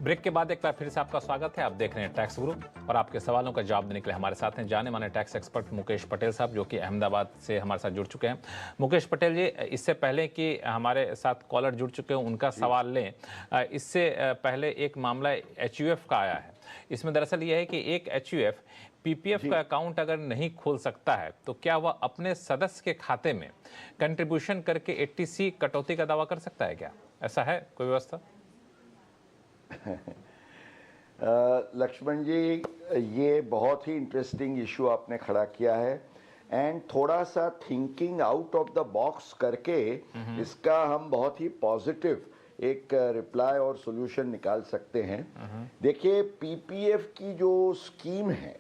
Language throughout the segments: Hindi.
ब्रेक के बाद एक बार फिर से आपका स्वागत है। आप देख रहे हैं टैक्स गुरु और आपके सवालों का जवाब देने के लिए हमारे साथ हैं जाने माने टैक्स एक्सपर्ट मुकेश पटेल साहब, जो कि अहमदाबाद से हमारे साथ जुड़ चुके हैं। मुकेश पटेल जी, इससे पहले कि हमारे साथ कॉलर जुड़ चुके हैं उनका सवाल लें, इससे पहले एक मामला एचयूएफ का आया है। इसमें दरअसल यह है कि एक एचयूएफ पीपीएफ का अकाउंट अगर नहीं खोल सकता है तो क्या वह अपने सदस्य के खाते में कंट्रीब्यूशन करके 80C कटौती का दावा कर सकता है? क्या ऐसा है कोई व्यवस्था? लक्ष्मण जी, ये बहुत ही इंटरेस्टिंग इशू आपने खड़ा किया है एंड थोड़ा सा thinking out of the box करके इसका हम बहुत ही पॉजिटिव एक रिप्लाई और सॉल्यूशन निकाल सकते हैं। देखिए, पीपीएफ की जो स्कीम है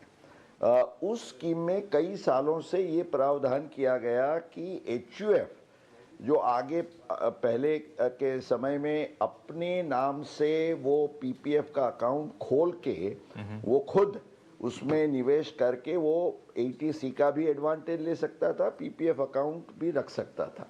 उस स्कीम में कई सालों से ये प्रावधान किया गया कि एचयूएफ जो आगे पहले के समय में अपने नाम से वो पीपीएफ का अकाउंट खोल के वो खुद उसमें निवेश करके वो 80C का भी एडवांटेज ले सकता था, पीपीएफ अकाउंट भी रख सकता था।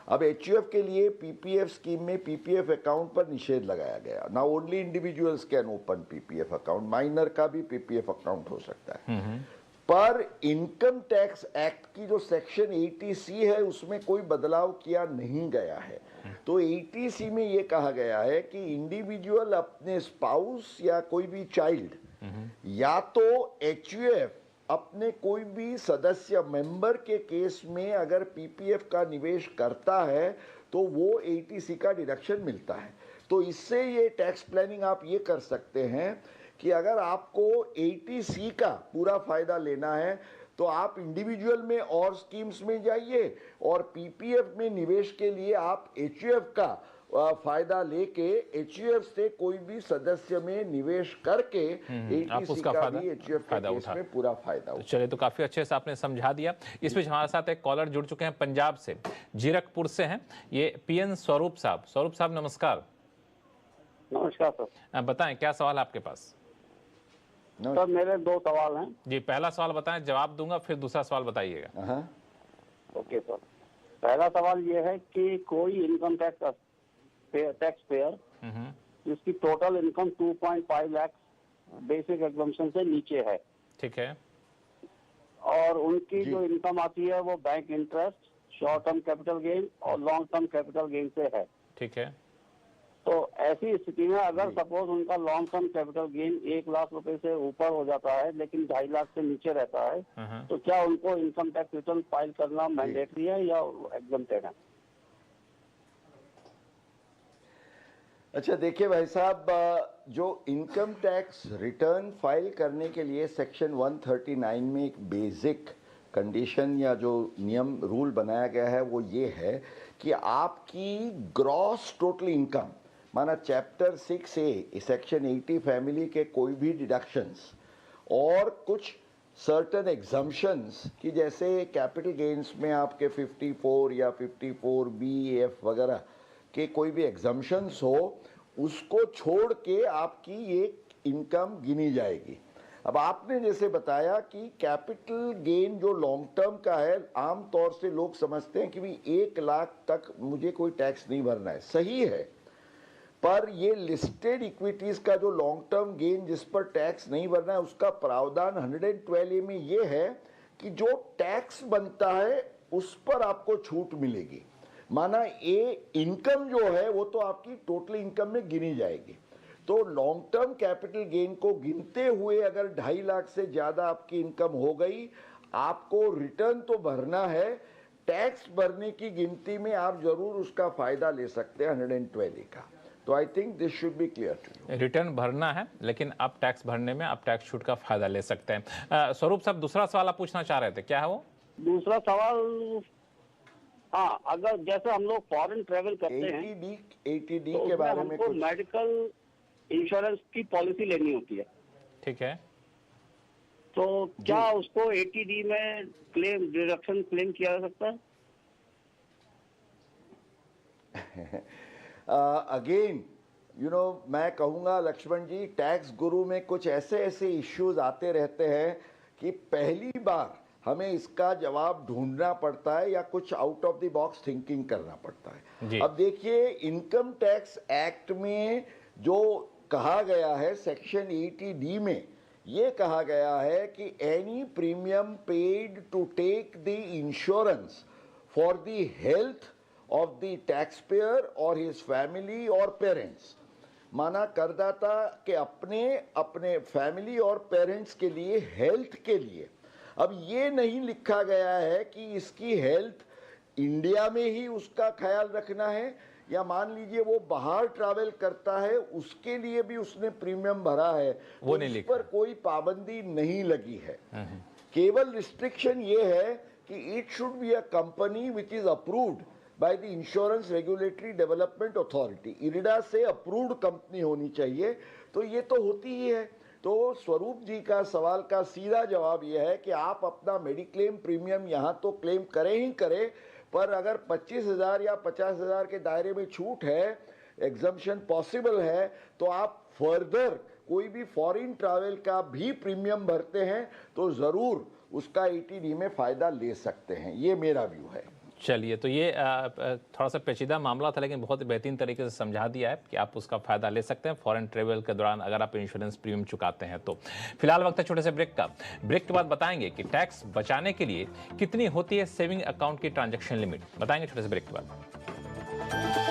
अब एचयूएफ के लिए पीपीएफ स्कीम में पीपीएफ अकाउंट पर निषेध लगाया गया। Now only individuals can open PPF account, minor का भी पीपीएफ अकाउंट हो सकता है। पर इनकम टैक्स एक्ट की जो सेक्शन 80C है उसमें कोई बदलाव किया नहीं गया है। तो 80C में ये कहा गया है कि इंडिविजुअल अपने स्पाउस या कोई भी चाइल्ड या तो एचयूएफ अपने कोई भी सदस्य मेंबर के केस में अगर पीपीएफ का निवेश करता है तो वो 80C का डिडक्शन मिलता है। तो इससे ये टैक्स प्लानिंग आप ये कर सकते हैं कि अगर आपको 80C का पूरा फायदा लेना है तो आप इंडिविजुअल में और स्कीम्स में जाइए और पीपीएफ में निवेश के लिए आप एचयूएफ का फायदा लेके एचयूएफ से कोई भी सदस्य में निवेश करके 80C का भी एचयूएफ के केस में पूरा फायदा उठा। चलिए, तो काफी अच्छे से आपने समझा दिया। इस बीच हमारे साथ एक कॉलर जुड़ चुके हैं, पंजाब से, जीरकपुर से हैं, ये पीएन स्वरूप साहब। स्वरूप साहब नमस्कार। नमस्कार सर। बताएं क्या सवाल आपके पास? सर मेरे दो सवाल हैं जी। पहला सवाल बताएं, जवाब दूंगा, फिर दूसरा सवाल बताइएगा। Okay sir. पहला सवाल ये है कि कोई इनकम टैक्स पेयर जिसकी total income 2.5 lakh basic exemption से नीचे है, ठीक है, और उनकी जो इनकम आती है वो bank interest, short term capital gain और लॉन्ग टर्म कैपिटल गेन से है, ठीक है, तो ऐसी स्थिति में अगर सपोज उनका long term capital gain 1 lakh रुपए से ऊपर हो जाता है लेकिन 2.5 लाख से नीचे रहता है, तो क्या उनको इनकम टैक्स रिटर्न फाइल करना मैंडेटरी है या एग्जम्प्टेड है? अच्छा, देखिए भाई साहब, जो इनकम टैक्स रिटर्न फाइल करने के लिए सेक्शन 139 में एक बेसिक कंडीशन या जो नियम रूल बनाया गया है वो ये है कि आपकी ग्रॉस टोटल इनकम, माना चैप्टर 6A सेक्शन 80 फैमिली के कोई भी डिडक्शंस और कुछ सर्टन एग्जम्पशंस कि जैसे कैपिटल गेन्स में आपके 54 या 54B वगैरह के कोई भी एग्जम्पशंस हो, उसको छोड़ के आपकी एक इनकम गिनी जाएगी। अब आपने जैसे बताया कि कैपिटल गेन जो लॉन्ग टर्म का है, आम तौर से लोग समझते हैं कि भी 1 लाख तक मुझे कोई टैक्स नहीं भरना है। सही है, पर ये लिस्टेड इक्विटीज का जो लॉन्ग टर्म गेन जिस पर टैक्स नहीं भरना है उसका प्रावधान 112A में ये है कि जो टैक्स बनता है उस पर आपको छूट मिलेगी। माना ये इनकम जो है वो तो आपकी टोटल इनकम में गिनी जाएगी। तो लॉन्ग टर्म कैपिटल गेन को गिनते हुए अगर 2.5 लाख से ज़्यादा आपकी इनकम हो गई, आपको रिटर्न तो भरना है, टैक्स भरने की गिनती में आप जरूर उसका फायदा ले सकते हैं 112A का। तो I think this should be clear to you. Return भरना है लेकिन आप टैक्स भरने में आप टैक्स छूट का फायदा ले सकते हैं। स्वरूप साहब, दूसरा सवाल आप पूछना चाह रहे थे, क्या है वो? दूसरा सवाल, हाँ, अगर जैसे हम लोग फॉरेन ट्रेवल करते हैं, ATD तो के बारे में कुछ मेडिकल इंश्योरेंस की पॉलिसी लेनी होती है, ठीक है, तो क्या उसको ATD में क्लेम डिडक्शन क्लेम किया जा सकता है? अगेन मैं कहूँगा लक्ष्मण जी, टैक्स गुरु में कुछ ऐसे इश्यूज आते रहते हैं कि पहली बार हमें इसका जवाब ढूंढना पड़ता है या कुछ out of the box thinking करना पड़ता है। अब देखिए, इनकम टैक्स एक्ट में जो कहा गया है सेक्शन 80D में, ये कहा गया है कि any premium paid to take the insurance for the health of the taxpayer और हिज फैमिली और पेरेंट्स, माना करदाता के अपने फैमिली और पेरेंट्स के लिए, हेल्थ के लिए। अब ये नहीं लिखा गया है कि इसकी हेल्थ इंडिया में ही उसका ख्याल रखना है, या मान लीजिए वो बाहर ट्रैवल करता है उसके लिए भी उसने प्रीमियम भरा है, वो तो नहीं इस लिखा। पर कोई पाबंदी नहीं लगी है। केवल रिस्ट्रिक्शन ये है कि it should be a company which is approved by the insurance regulatory development authority, IRDA से अप्रूव्ड कंपनी होनी चाहिए। तो ये तो होती ही है। तो स्वरूप जी का सवाल का सीधा जवाब यह है कि आप अपना मेडिक्लेम प्रीमियम यहाँ तो क्लेम करें ही करें, पर अगर 25,000 या 50,000 के दायरे में छूट है, एग्जम्पशन पॉसिबल है, तो आप फर्दर कोई भी फॉरेन ट्रैवल का भी प्रीमियम भरते हैं तो ज़रूर उसका 80D में फ़ायदा ले सकते हैं। ये मेरा व्यू है। चलिए, तो ये थोड़ा सा पेचीदा मामला था, लेकिन बहुत ही बेहतरीन तरीके से समझा दिया है कि आप उसका फ़ायदा ले सकते हैं फॉरेन ट्रेवल के दौरान अगर आप इंश्योरेंस प्रीमियम चुकाते हैं तो। फिलहाल वक्त है छोटे से ब्रेक का। ब्रेक के बाद बताएंगे कि टैक्स बचाने के लिए कितनी होती है सेविंग अकाउंट की ट्रांजैक्शन लिमिट, बताएंगे छोटे से ब्रेक के बाद।